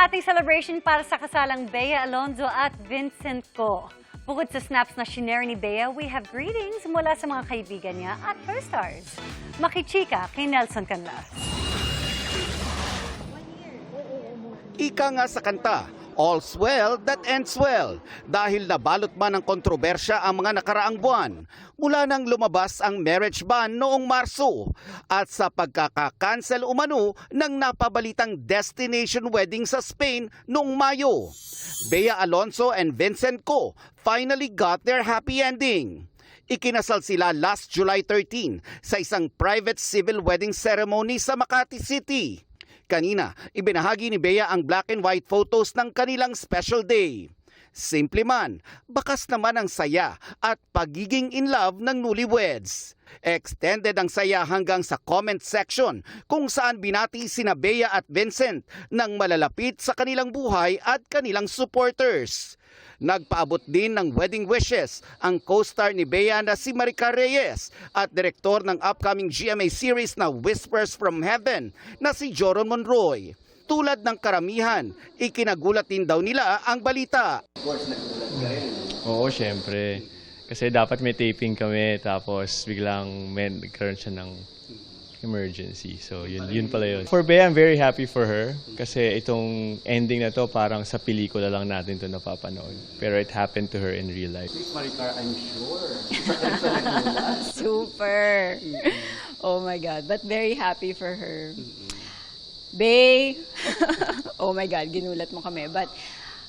ating celebration para sa kasalang Bea Alonzo at Vincent Co. Bukod sa snaps na shinare ni Bea, we have greetings mula sa mga kaibigan niya at co-stars. Makichika kay Nelson Canlas. Ika nga sa kanta, all's well that ends well, dahil nabalot man ng kontrobersya ang mga nakaraang buwan mula nang lumabas ang marriage ban noong Marso at sa pagkaka-cancel umano ng napabalitang destination wedding sa Spain noong Mayo. Bea Alonzo and Vincent Co finally got their happy ending. Ikinasal sila last July 13 sa isang private civil wedding ceremony sa Makati City. Kanina, ibinahagi ni Bea ang black and white photos ng kanilang special day. Simple man, bakas naman ang saya at pagiging in love ng newlyweds. Extended ang saya hanggang sa comment section kung saan binati sina Bea at Vincent ng malalapit sa kanilang buhay at kanilang supporters. Nagpaabot din ng wedding wishes ang co-star ni Bea na si Maricar Reyes at direktor ng upcoming GMA series na Whispers from Heaven na si Joron Monroy. Tulad ng karamihan, ikinagulat din daw nila ang balita. Oo, syempre. Kasi dapat may taping kami tapos biglang nagkaroon siya ng emergency. So yun pala yun. For Bea, I'm very happy for her kasi itong ending na to parang sa pelikula lang natin to napapanood. Pero it happened to her in real life. Maricar, I'm sure. Super. Oh my God. But very happy for her. Bae, oh my God, ginulat mo kami. But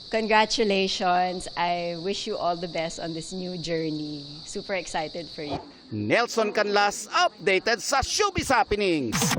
congratulations. I wish you all the best on this new journey. Super excited for you. Nelson Canlas, updated sa Showbiz Happenings.